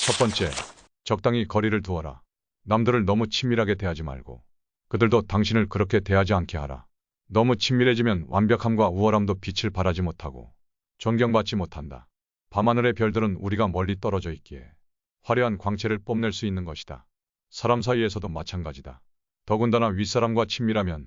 첫 번째, 적당히 거리를 두어라. 남들을 너무 친밀하게 대하지 말고 그들도 당신을 그렇게 대하지 않게 하라. 너무 친밀해지면 완벽함과 우월함도 빛을 발하지 못하고 존경받지 못한다. 밤하늘의 별들은 우리가 멀리 떨어져 있기에 화려한 광채를 뽐낼 수 있는 것이다. 사람 사이에서도 마찬가지다. 더군다나 윗사람과 친밀하면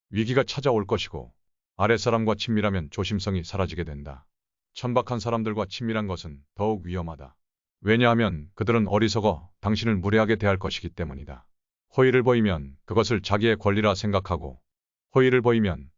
위기가 찾아올 것이고 아랫사람과 친밀하면 조심성이 사라지게 된다. 천박한 사람들과 친밀한 것은 더욱 위험하다. 왜냐하면 그들은 어리석어 당신을 무례하게 대할 것이기 때문이다. 호의를 보이면 그것을 자기의 권리라 생각하고 호의를 보이면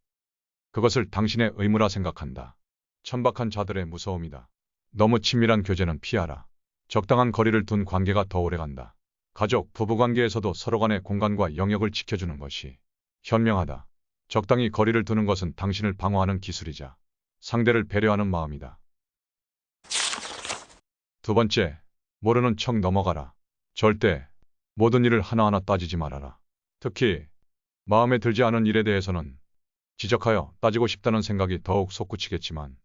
그것을 당신의 의무라 생각한다. 천박한 자들의 무서움이다. 너무 친밀한 교제는 피하라. 적당한 거리를 둔 관계가 더 오래간다. 가족, 부부관계에서도 서로 간의 공간과 영역을 지켜주는 것이 현명하다. 적당히 거리를 두는 것은 당신을 방어하는 기술이자 상대를 배려하는 마음이다. 두 번째, 모르는 척 넘어가라. 절대 모든 일을 하나하나 따지지 말아라. 특히 마음에 들지 않은 일에 대해서는 지적하여 따지고 싶다는 생각이 더욱 솟구치겠지만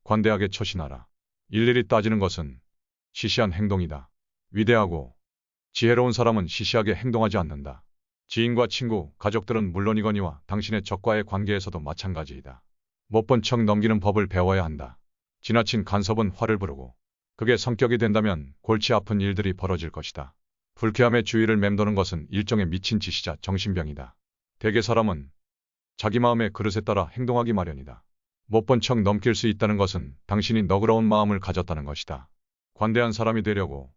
관대하게 처신하라. 일일이 따지는 것은 시시한 행동이다. 위대하고 지혜로운 사람은 시시하게 행동하지 않는다. 지인과 친구, 가족들은 물론이거니와 당신의 적과의 관계에서도 마찬가지이다. 못 본 척 넘기는 법을 배워야 한다. 지나친 간섭은 화를 부르고 그게 성격이 된다면 골치 아픈 일들이 벌어질 것이다. 불쾌함에 주의를 맴도는 것은 일종의 미친 짓이자 정신병이다. 대개 사람은 자기 마음의 그릇에 따라 행동하기 마련이다. 못 본 척 넘길 수 있다는 것은 당신이 너그러운 마음을 가졌다는 것이다. 관대한 사람이 되려고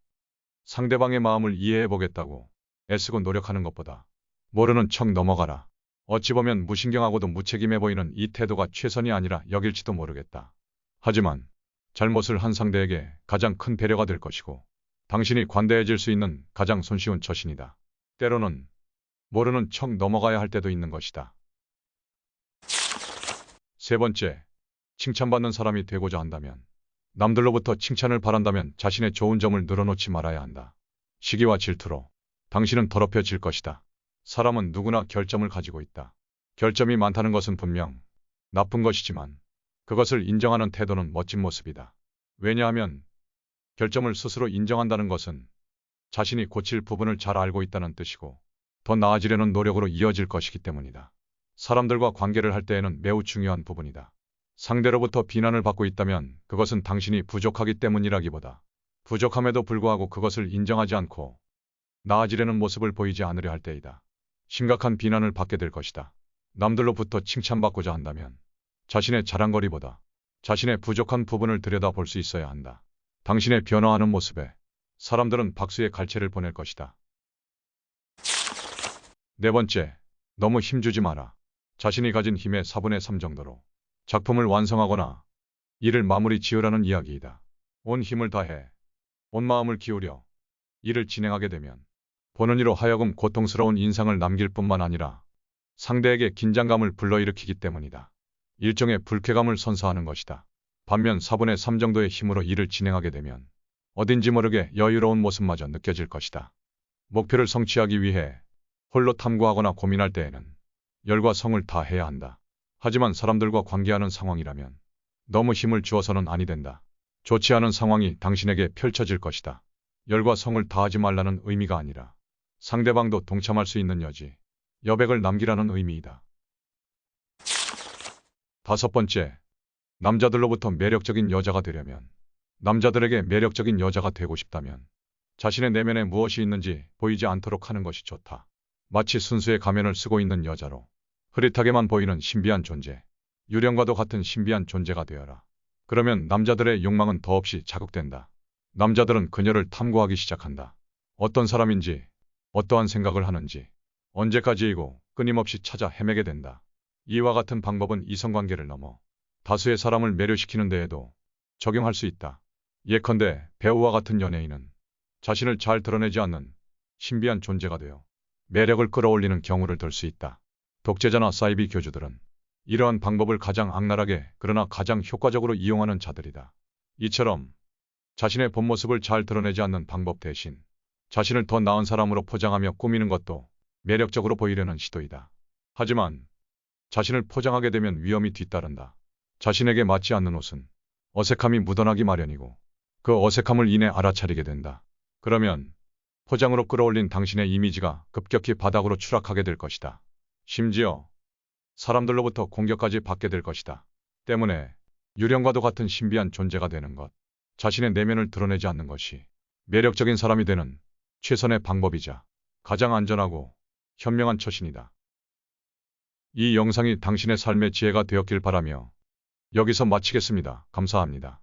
상대방의 마음을 이해해 보겠다고 애쓰고 노력하는 것보다 모르는 척 넘어가라. 어찌 보면 무신경하고도 무책임해 보이는 이 태도가 최선이 아니라 여길지도 모르겠다. 하지만 잘못을 한 상대에게 가장 큰 배려가 될 것이고 당신이 관대해질 수 있는 가장 손쉬운 처신이다. 때로는 모르는 척 넘어가야 할 때도 있는 것이다. 세 번째, 칭찬받는 사람이 되고자 한다면, 남들로부터 칭찬을 바란다면 자신의 좋은 점을 늘어놓지 말아야 한다. 시기와 질투로 당신은 더럽혀질 것이다. 사람은 누구나 결점을 가지고 있다. 결점이 많다는 것은 분명 나쁜 것이지만 그것을 인정하는 태도는 멋진 모습이다. 왜냐하면 결점을 스스로 인정한다는 것은 자신이 고칠 부분을 잘 알고 있다는 뜻이고 더 나아지려는 노력으로 이어질 것이기 때문이다. 사람들과 관계를 할 때에는 매우 중요한 부분이다. 상대로부터 비난을 받고 있다면 그것은 당신이 부족하기 때문이라기보다 부족함에도 불구하고 그것을 인정하지 않고 나아지려는 모습을 보이지 않으려 할 때이다. 심각한 비난을 받게 될 것이다. 남들로부터 칭찬받고자 한다면 자신의 자랑거리보다 자신의 부족한 부분을 들여다볼 수 있어야 한다. 당신의 변화하는 모습에 사람들은 박수의 갈채를 보낼 것이다. 네 번째, 너무 힘주지 마라. 자신이 가진 힘의 4분의 3 정도로 작품을 완성하거나 일을 마무리 지으라는 이야기이다. 온 힘을 다해 온 마음을 기울여 일을 진행하게 되면 보는 이로 하여금 고통스러운 인상을 남길 뿐만 아니라 상대에게 긴장감을 불러일으키기 때문이다. 일종의 불쾌감을 선사하는 것이다. 반면 4분의 3 정도의 힘으로 일을 진행하게 되면 어딘지 모르게 여유로운 모습마저 느껴질 것이다. 목표를 성취하기 위해 홀로 탐구하거나 고민할 때에는 열과 성을 다해야 한다. 하지만 사람들과 관계하는 상황이라면 너무 힘을 주어서는 아니 된다. 좋지 않은 상황이 당신에게 펼쳐질 것이다. 열과 성을 다하지 말라는 의미가 아니라 상대방도 동참할 수 있는 여지, 여백을 남기라는 의미이다. 다섯 번째, 남자들로부터 매력적인 여자가 되려면, 남자들에게 매력적인 여자가 되고 싶다면 자신의 내면에 무엇이 있는지 보이지 않도록 하는 것이 좋다. 마치 순수의 가면을 쓰고 있는 여자로 흐릿하게만 보이는 신비한 존재, 유령과도 같은 신비한 존재가 되어라. 그러면 남자들의 욕망은 더없이 자극된다. 남자들은 그녀를 탐구하기 시작한다. 어떤 사람인지, 어떠한 생각을 하는지, 언제까지이고 끊임없이 찾아 헤매게 된다. 이와 같은 방법은 이성관계를 넘어 다수의 사람을 매료시키는 데에도 적용할 수 있다. 예컨대 배우와 같은 연예인은 자신을 잘 드러내지 않는 신비한 존재가 되어 매력을 끌어올리는 경우를 들 수 있다. 독재자나 사이비 교주들은 이러한 방법을 가장 악랄하게 그러나 가장 효과적으로 이용하는 자들이다. 이처럼 자신의 본 모습을 잘 드러내지 않는 방법 대신 자신을 더 나은 사람으로 포장하며 꾸미는 것도 매력적으로 보이려는 시도이다. 하지만 자신을 포장하게 되면 위험이 뒤따른다. 자신에게 맞지 않는 옷은 어색함이 묻어나기 마련이고 그 어색함을 인해 알아차리게 된다. 그러면 포장으로 끌어올린 당신의 이미지가 급격히 바닥으로 추락하게 될 것이다. 심지어 사람들로부터 공격까지 받게 될 것이다. 때문에 유령과도 같은 신비한 존재가 되는 것, 자신의 내면을 드러내지 않는 것이 매력적인 사람이 되는 최선의 방법이자 가장 안전하고 현명한 처신이다. 이 영상이 당신의 삶의 지혜가 되었길 바라며 여기서 마치겠습니다. 감사합니다.